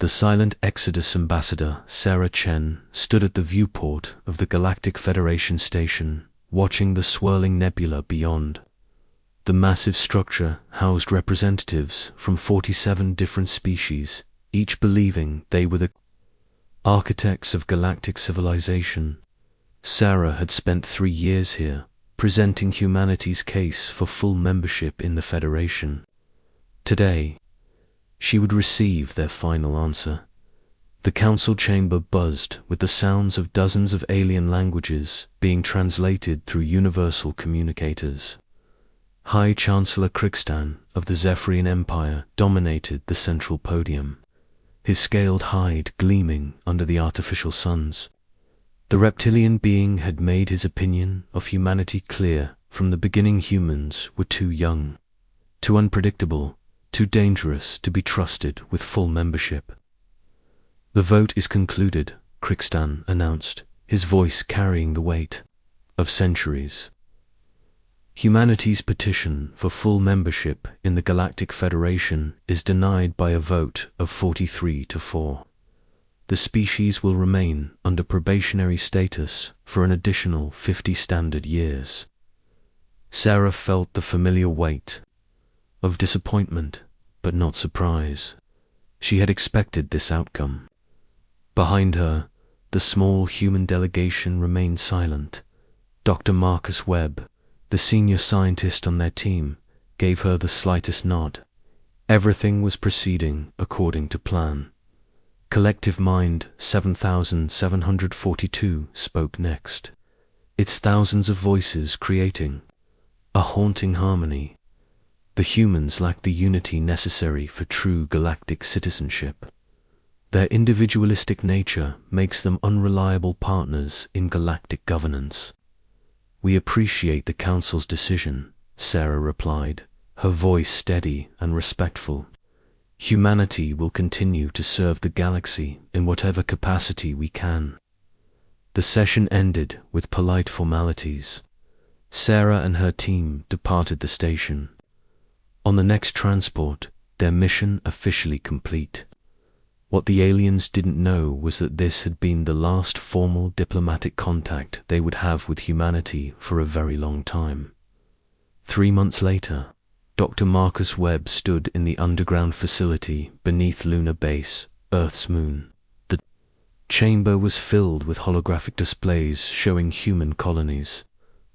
The silent Exodus ambassador, Sarah Chen, stood at the viewport of the Galactic Federation station, watching the swirling nebula beyond. The massive structure housed representatives from 47 different species, each believing they were the architects of galactic civilization. Sarah had spent 3 years here, presenting humanity's case for full membership in the Federation. Today, she would receive their final answer. The council chamber buzzed with the sounds of dozens of alien languages being translated through universal communicators. High Chancellor Krigstan of the Zephyrian Empire dominated the central podium, his scaled hide gleaming under the artificial suns. The reptilian being had made his opinion of humanity clear from the beginning. Humans were too young, too unpredictable, too dangerous to be trusted with full membership. "The vote is concluded," Krigstan announced, his voice carrying the weight of centuries. Humanity's petition for full membership in the Galactic Federation is denied by a vote of 43 to 4. The species will remain under probationary status for an additional 50 standard years. Sarah felt the familiar weight of disappointment, but not surprise. She had expected this outcome. Behind her, the small human delegation remained silent. Dr. Marcus Webb, the senior scientist on their team, gave her the slightest nod. Everything was proceeding according to plan. Collective Mind 7742 spoke next, its thousands of voices creating a haunting harmony. The humans lacked the unity necessary for true galactic citizenship. Their individualistic nature makes them unreliable partners in galactic governance. "We appreciate the Council's decision," Sarah replied, her voice steady and respectful. "Humanity will continue to serve the galaxy in whatever capacity we can." The session ended with polite formalities. Sarah and her team departed the station. On the next transport, their mission officially complete. What the aliens didn't know was that this had been the last formal diplomatic contact they would have with humanity for a very long time. 3 months later, Dr. Marcus Webb stood in the underground facility beneath Lunar Base, Earth's moon. The chamber was filled with holographic displays showing human colonies,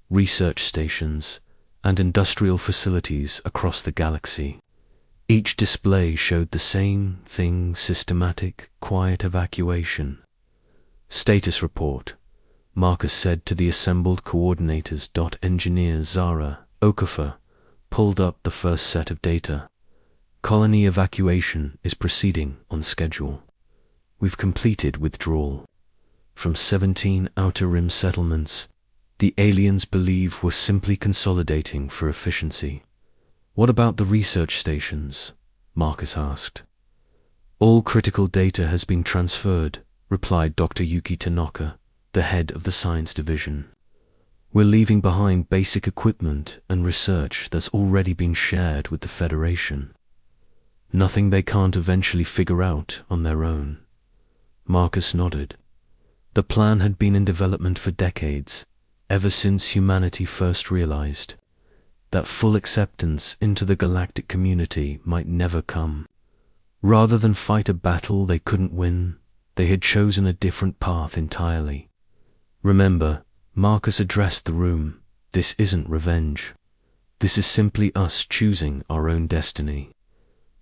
research stations, and industrial facilities across the galaxy. Each display showed the same thing: systematic, quiet evacuation. "Status report," Marcus said to the assembled coordinators. Engineer Zara Okafor pulled up the first set of data. "Colony evacuation is proceeding on schedule. We've completed withdrawal from 17 outer rim settlements the aliens believe were simply consolidating for efficiency." "What about the research stations?" Marcus asked. "All critical data has been transferred," replied Dr. Yuki Tanaka, the head of the science division. "We're leaving behind basic equipment and research that's already been shared with the Federation. Nothing they can't eventually figure out on their own." Marcus nodded. The plan had been in development for decades, ever since humanity first realized that full acceptance into the galactic community might never come. Rather than fight a battle they couldn't win, they had chosen a different path entirely. "Remember," Marcus addressed the room, "this isn't revenge. This is simply us choosing our own destiny.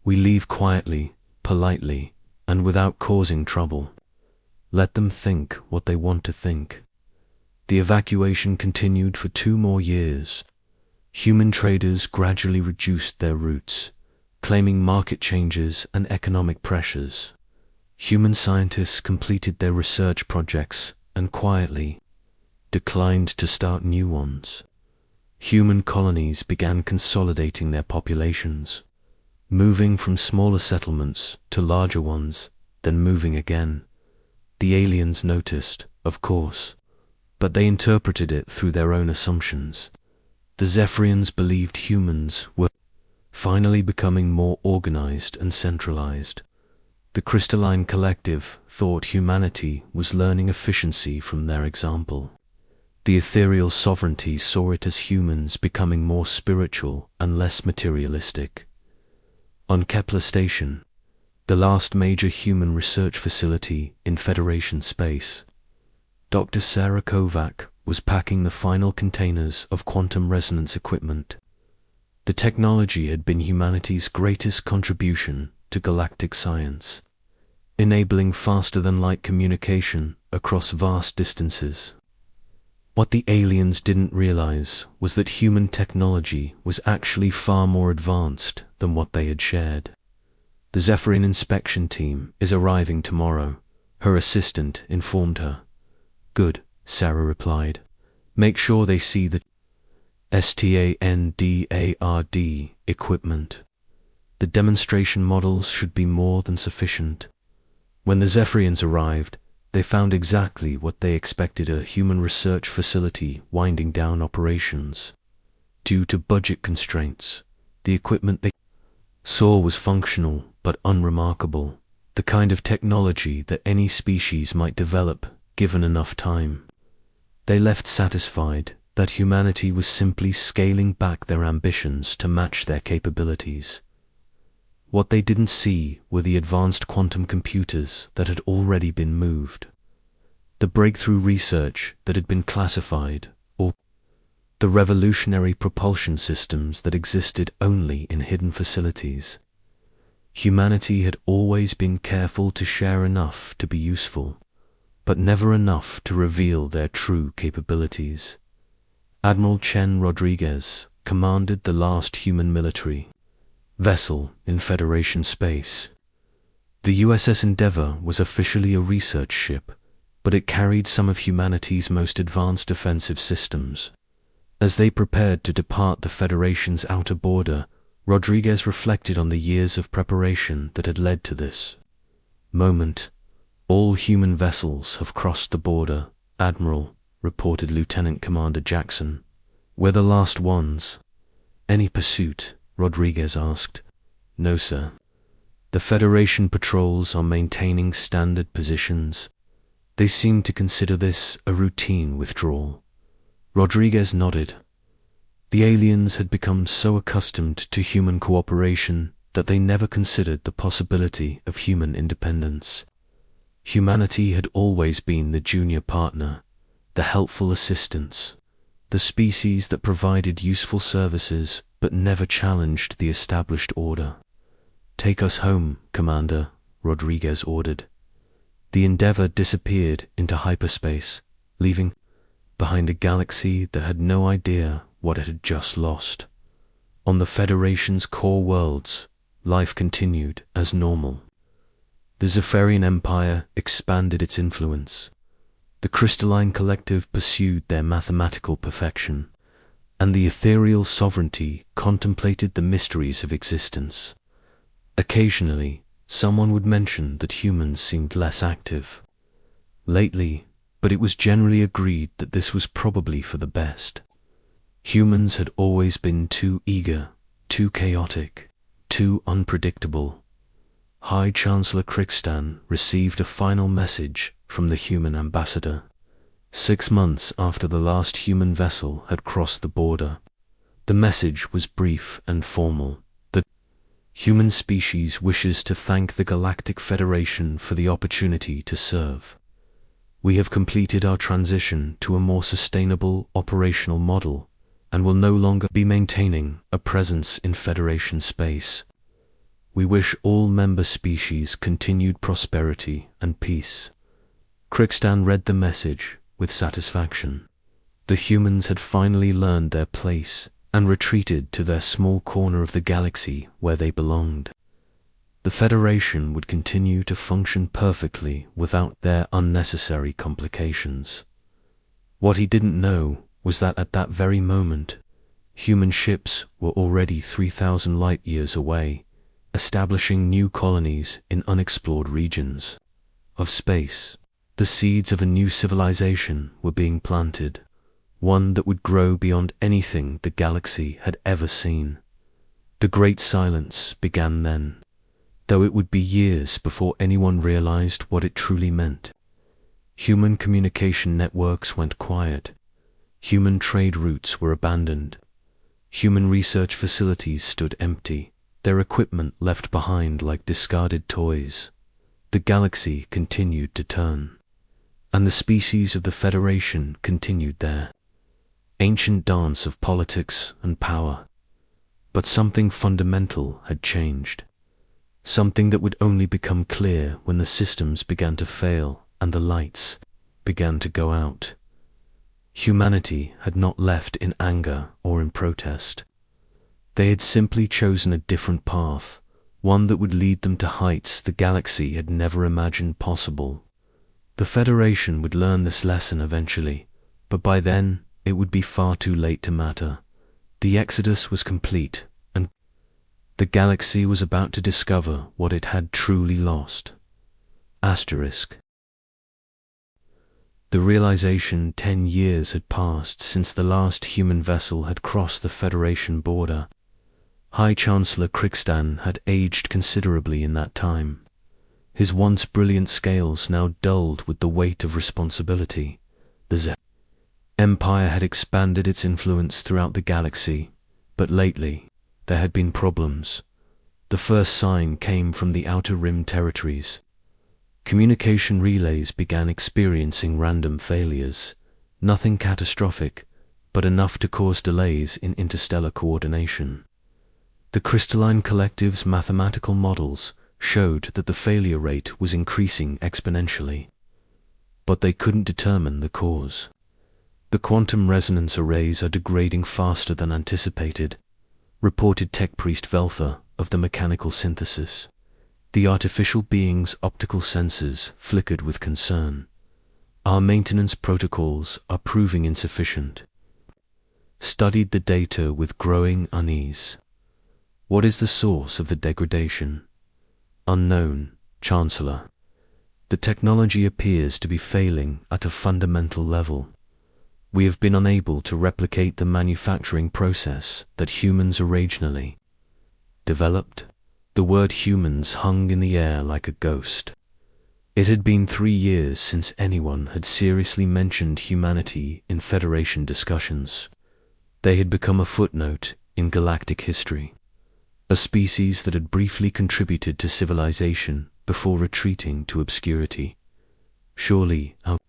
We leave quietly, politely, and without causing trouble. Let them think what they want to think." The evacuation continued for 2 more years. Human traders gradually reduced their routes, claiming market changes and economic pressures. Human scientists completed their research projects and quietly declined to start new ones. Human colonies began consolidating their populations, moving from smaller settlements to larger ones, then moving again. The aliens noticed, of course, but they interpreted it through their own assumptions. The Zephyrians believed humans were finally becoming more organized and centralized. The crystalline collective thought humanity was learning efficiency from their example. The ethereal sovereignty saw it as humans becoming more spiritual and less materialistic. On Kepler Station, the last major human research facility in Federation space, Dr. Sarah Kovac was packing the final containers of quantum resonance equipment. The technology had been humanity's greatest contribution to galactic science, enabling faster-than-light communication across vast distances. What the aliens didn't realize was that human technology was actually far more advanced than what they had shared. The Zephyrin inspection team is arriving tomorrow, her assistant informed her. Good, Sarah replied. Make sure they see the STANDARD equipment. The demonstration models should be more than sufficient. When the Zephyrians arrived, they found exactly what they expected: a human research facility winding down operations. Due to budget constraints, the equipment they saw was functional but unremarkable, the kind of technology that any species might develop given enough time. They left satisfied that humanity was simply scaling back their ambitions to match their capabilities. What they didn't see were the advanced quantum computers that had already been moved, the breakthrough research that had been classified, or the revolutionary propulsion systems that existed only in hidden facilities. Humanity had always been careful to share enough to be useful, but never enough to reveal their true capabilities. Admiral Chen Rodriguez commanded the last human military vessel in Federation space. The USS Endeavour was officially a research ship, but it carried some of humanity's most advanced defensive systems. As they prepared to depart the Federation's outer border, Rodriguez reflected on the years of preparation that had led to this moment. All human vessels have crossed the border, Admiral, reported Lieutenant Commander Jackson. We're the last ones. Any pursuit? Rodriguez asked. No, sir. The Federation patrols are maintaining standard positions. They seem to consider this a routine withdrawal. Rodriguez nodded. The aliens had become so accustomed to human cooperation that they never considered the possibility of human independence. Humanity had always been the junior partner, the helpful assistants, the species that provided useful services but never challenged the established order. Take us home, Commander, Rodriguez ordered. The Endeavour disappeared into hyperspace, leaving behind a galaxy that had no idea what it had just lost. On the Federation's core worlds, life continued as normal. The Zephyrian Empire expanded its influence. The crystalline collective pursued their mathematical perfection, and the ethereal sovereignty contemplated the mysteries of existence. Occasionally, someone would mention that humans seemed less active lately, but it was generally agreed that this was probably for the best. Humans had always been too eager, too chaotic, too unpredictable. High Chancellor Krikstan received a final message from the human ambassador 6 months after the last human vessel had crossed the border. The message was brief and formal. The human species wishes to thank the Galactic Federation for the opportunity to serve. We have completed our transition to a more sustainable operational model and will no longer be maintaining a presence in Federation space. We wish all member species continued prosperity and peace. Krikstan read the message with satisfaction. The humans had finally learned their place and retreated to their small corner of the galaxy where they belonged. The Federation would continue to function perfectly without their unnecessary complications. What he didn't know was that at that very moment, human ships were already 3,000 light-years away, establishing new colonies in unexplored regions of space. The seeds of a new civilization were being planted, one that would grow beyond anything the galaxy had ever seen. The Great Silence began then. though it would be years before anyone realized what it truly meant. Human communication networks went quiet. Human trade routes were abandoned. Human research facilities stood empty, their equipment left behind like discarded toys. The galaxy continued to turn, and the species of the Federation continued their ancient dance of politics and power. But something fundamental had changed. Something that would only become clear when the systems began to fail and the lights began to go out. Humanity had not left in anger or in protest. They had simply chosen a different path, one that would lead them to heights the galaxy had never imagined possible. The Federation would learn this lesson eventually, but by then it would be far too late to matter. The exodus was complete, and the galaxy was about to discover what it had truly lost. Asterisk. The realization 10 years had passed since the last human vessel had crossed the Federation border. High Chancellor Crixtan had aged considerably in that time. His once brilliant scales now dulled with the weight of responsibility. The Empire had expanded its influence throughout the galaxy, but lately there had been problems. The first sign came from the Outer Rim territories. Communication relays began experiencing random failures, nothing catastrophic, but enough to cause delays in interstellar coordination. The Crystalline Collective's mathematical models showed that the failure rate was increasing exponentially, but they couldn't determine the cause. The quantum resonance arrays are degrading faster than anticipated, reported Tech Priest Veltha of the Mechanical Synthesis. The artificial being's optical sensors flickered with concern. Our maintenance protocols are proving insufficient. Studied the data with growing unease. What is the source of the degradation? Unknown, Chancellor. The technology appears to be failing at a fundamental level. We have been unable to replicate the manufacturing process that humans originally developed. The word humans hung in the air like a ghost. It had been 3 years since anyone had seriously mentioned humanity in Federation discussions. They had become a footnote in galactic history, a species that had briefly contributed to civilization before retreating to obscurity. Surely our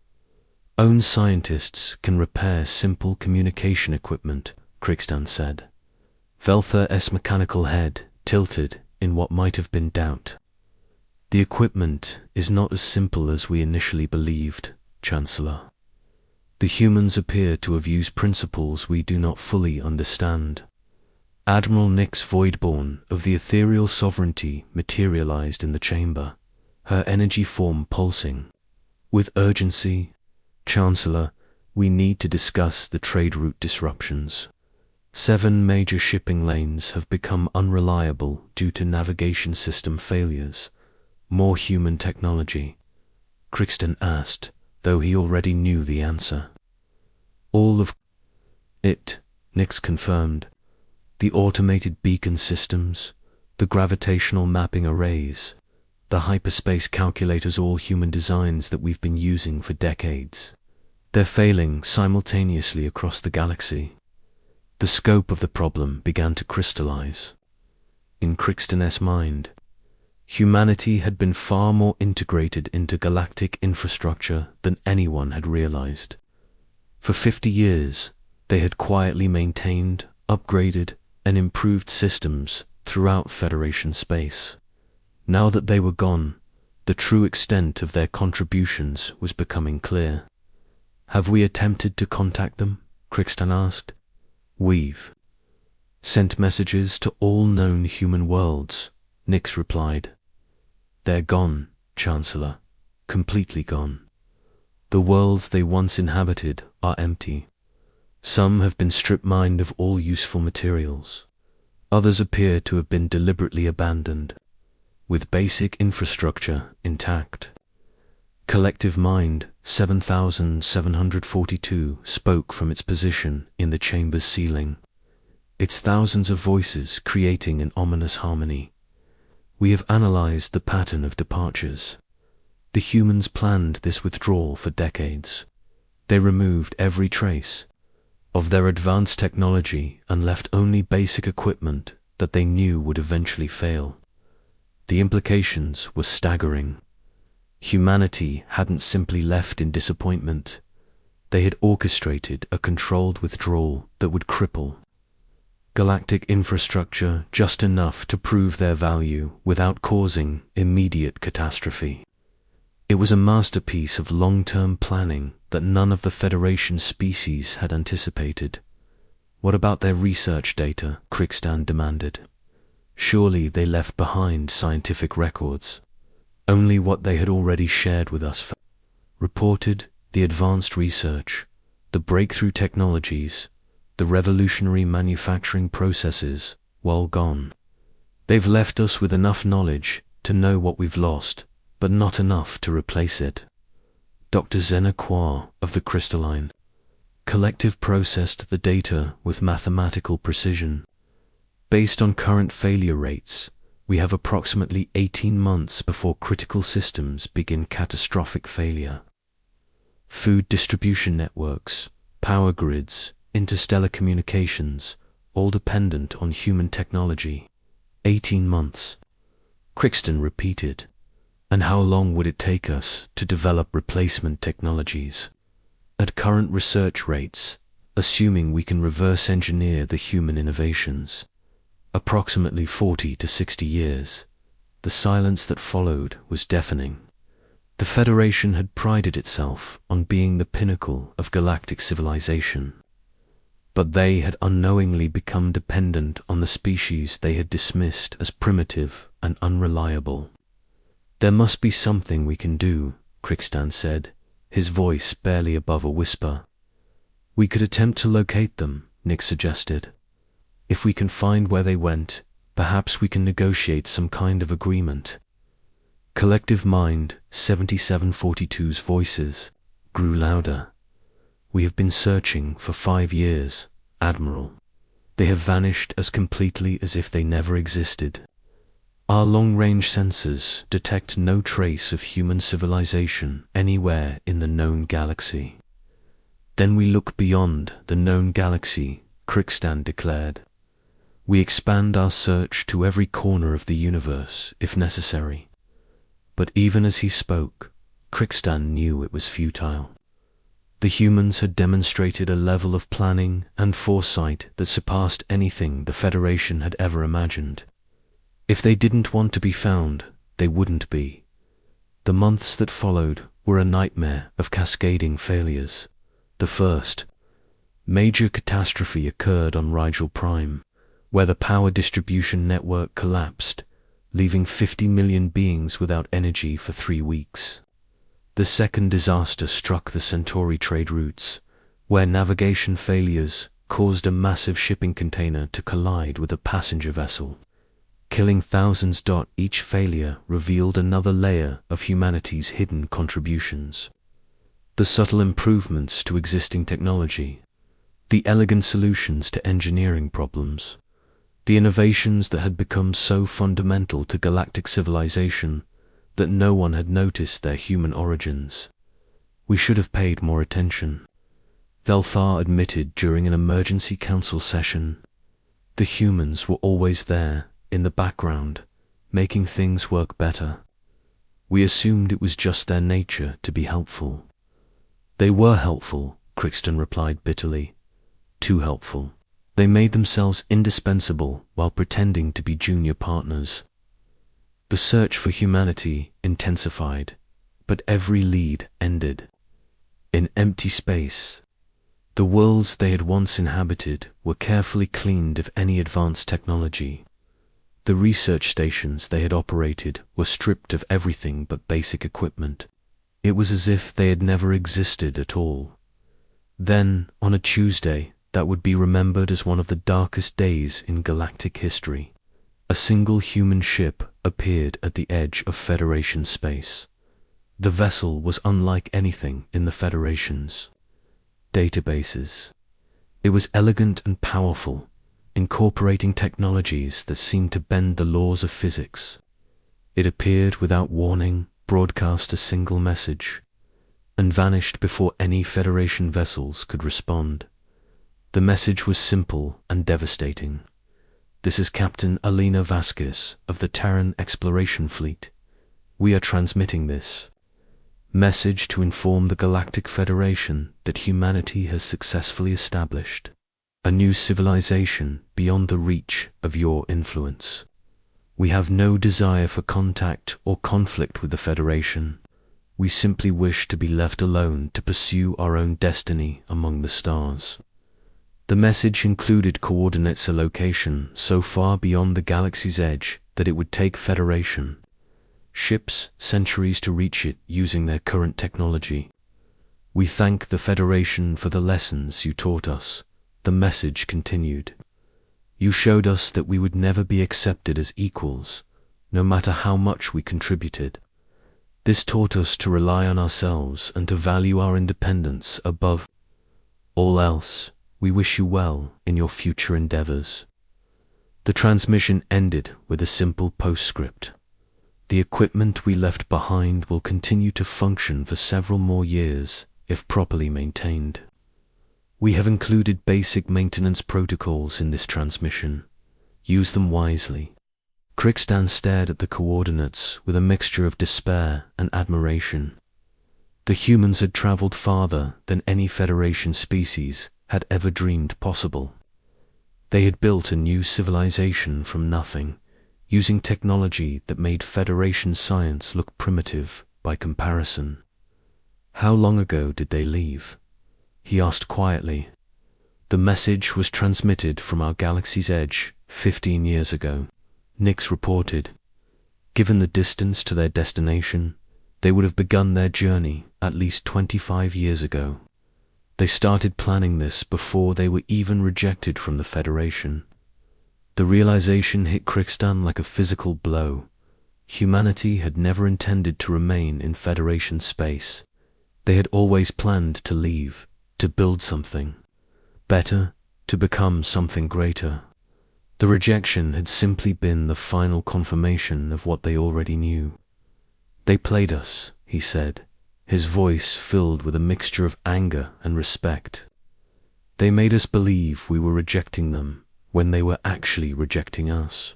own scientists can repair simple communication equipment, Crixtan said. Veltha's mechanical head tilted in what might have been doubt. The equipment is not as simple as we initially believed, Chancellor. The humans appear to have used principles we do not fully understand. Admiral Nyx Voidborn of the Ethereal Sovereignty materialized in the chamber, her energy form pulsing. With urgency, Chancellor, we need to discuss the trade route disruptions. 7 major shipping lanes have become unreliable due to navigation system failures. More human technology? Crixtan asked, though he already knew the answer. All of it, Nyx confirmed. The automated beacon systems, the gravitational mapping arrays, the hyperspace calculators, all human designs that we've been using for decades. They're failing simultaneously across the galaxy. The scope of the problem began to crystallize. In Crixtan's mind, humanity had been far more integrated into galactic infrastructure than anyone had realized. For 50 years, they had quietly maintained, upgraded, and improved systems throughout Federation space. Now that they were gone, the true extent of their contributions was becoming clear. Have we attempted to contact them? Crixtan asked. We've sent messages to all known human worlds, Nyx replied. They're gone, Chancellor, completely gone. The worlds they once inhabited are empty. Some have been strip-mined of all useful materials. Others appear to have been deliberately abandoned, with basic infrastructure intact. Collective Mind 7742 spoke from its position in the chamber's ceiling, its thousands of voices creating an ominous harmony. We have analyzed the pattern of departures. The humans planned this withdrawal for decades. They removed every trace of their advanced technology and left only basic equipment that they knew would eventually fail. The implications were staggering. Humanity hadn't simply left in disappointment. They had orchestrated a controlled withdrawal that would cripple galactic infrastructure just enough to prove their value without causing immediate catastrophe. It was a masterpiece of long-term planning that none of the Federation species had anticipated. What about their research data? Crixtan demanded. Surely they left behind scientific records. Only what they had already shared with us. Reported the advanced research, the breakthrough technologies, the revolutionary manufacturing processes, while gone. They've left us with enough knowledge to know what we've lost, but not enough to replace it. Dr. Zena Kwa of the Crystalline Collective processed the data with mathematical precision. Based on current failure rates, we have approximately 18 months before critical systems begin catastrophic failure. Food distribution networks, power grids, interstellar communications, all dependent on human technology. 18 months. Crixton repeated. And how long would it take us to develop replacement technologies? At current research rates, assuming we can reverse engineer the human innovations, approximately 40 to 60 years. The silence that followed was deafening. The Federation had prided itself on being the pinnacle of galactic civilization. But they had unknowingly become dependent on the species they had dismissed as primitive and unreliable. There must be something we can do, Crixtan said, his voice barely above a whisper. We could attempt to locate them, Nick suggested. If we can find where they went, perhaps we can negotiate some kind of agreement. Collective Mind 7742's voices grew louder. We have been searching for 5 years, Admiral. They have vanished as completely as if they never existed. Our long-range sensors detect no trace of human civilization anywhere in the known galaxy. Then we look beyond the known galaxy, Crixtan declared. We expand our search to every corner of the universe, if necessary. But even as he spoke, Crixtan knew it was futile. The humans had demonstrated a level of planning and foresight that surpassed anything the Federation had ever imagined. If they didn't want to be found, they wouldn't be. The months that followed were a nightmare of cascading failures. The first major catastrophe occurred on Rigel Prime, where the power distribution network collapsed, leaving 50 million beings without energy for 3 weeks. The second disaster struck the Centauri trade routes, where navigation failures caused a massive shipping container to collide with a passenger vessel, killing thousands. Each failure revealed another layer of humanity's hidden contributions. The subtle improvements to existing technology, the elegant solutions to engineering problems, the innovations that had become so fundamental to galactic civilization that no one had noticed their human origins. We should have paid more attention, Velthar admitted during an emergency council session. The humans were always there, in the background, making things work better. We assumed it was just their nature to be helpful. They were helpful, Crixton replied bitterly. Too helpful. They made themselves indispensable while pretending to be junior partners. The search for humanity intensified, but every lead ended in empty space. The worlds they had once inhabited were carefully cleaned of any advanced technology. The research stations they had operated were stripped of everything but basic equipment. It was as if they had never existed at all. Then, on a Tuesday, that would be remembered as one of the darkest days in galactic history, a single human ship appeared at the edge of Federation space. The vessel was unlike anything in the Federation's databases. It was elegant and powerful, incorporating technologies that seemed to bend the laws of physics. It appeared without warning, broadcast a single message, and vanished before any Federation vessels could respond. The message was simple and devastating. "This is Captain Alina Vasquez of the Terran Exploration Fleet. We are transmitting this message to inform the Galactic Federation that humanity has successfully established a new civilization beyond the reach of your influence. We have no desire for contact or conflict with the Federation. We simply wish to be left alone to pursue our own destiny among the stars." The message included coordinates a location so far beyond the galaxy's edge that it would take Federation ships centuries to reach it using their current technology. "We thank the Federation for the lessons you taught us," the message continued. "You showed us that we would never be accepted as equals, no matter how much we contributed. This taught us to rely on ourselves and to value our independence above all else. We wish you well in your future endeavors." The transmission ended with a simple postscript. "The equipment we left behind will continue to function for several more years if properly maintained. We have included basic maintenance protocols in this transmission. Use them wisely." Crixtan stared at the coordinates with a mixture of despair and admiration. The humans had traveled farther than any Federation species had ever dreamed possible. They had built a new civilization from nothing, using technology that made Federation science look primitive by comparison. "How long ago did they leave?" he asked quietly. "The message was transmitted from our galaxy's edge 15 years ago," Nix reported. "Given the distance to their destination, they would have begun their journey at least 25 years ago. They started planning this before they were even rejected from the Federation." The realization hit Crixtan like a physical blow. Humanity had never intended to remain in Federation space. They had always planned to leave, to build something better, to become something greater. The rejection had simply been the final confirmation of what they already knew. "They played us," he said, his voice filled with a mixture of anger and respect. "They made us believe we were rejecting them when they were actually rejecting us."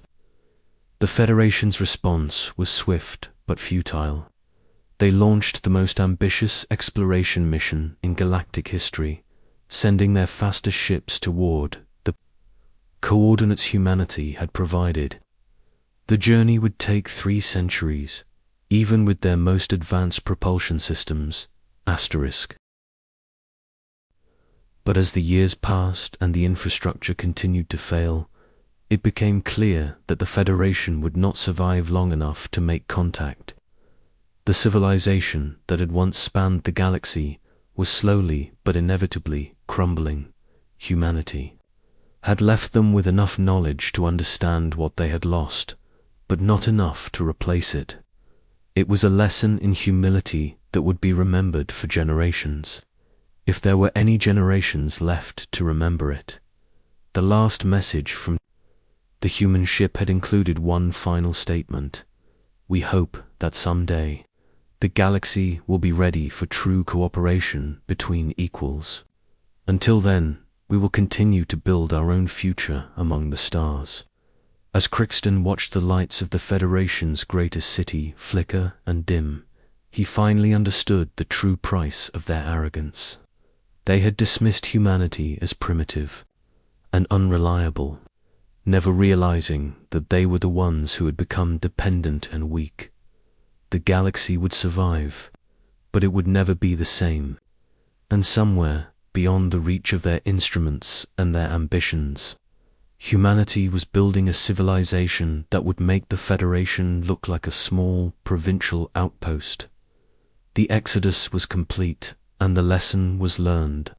The Federation's response was swift but futile. They launched the most ambitious exploration mission in galactic history, sending their fastest ships toward the coordinates humanity had provided. The journey would take 3 centuries, even with their most advanced propulsion systems, **. But as the years passed and the infrastructure continued to fail, it became clear that the Federation would not survive long enough to make contact. The civilization that had once spanned the galaxy was slowly but inevitably crumbling. Humanity had left them with enough knowledge to understand what they had lost, but not enough to replace it. It was a lesson in humility that would be remembered for generations, if there were any generations left to remember it. The last message from the human ship had included one final statement: "We hope that someday the galaxy will be ready for true cooperation between equals. Until then, we will continue to build our own future among the stars." As Crixtan watched the lights of the Federation's greatest city flicker and dim, he finally understood the true price of their arrogance. They had dismissed humanity as primitive and unreliable, never realizing that they were the ones who had become dependent and weak. The galaxy would survive, but it would never be the same. And somewhere, beyond the reach of their instruments and their ambitions, humanity was building a civilization that would make the Federation look like a small, provincial outpost. The exodus was complete, and the lesson was learned.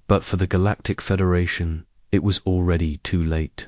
But for the Galactic Federation, it was already too late.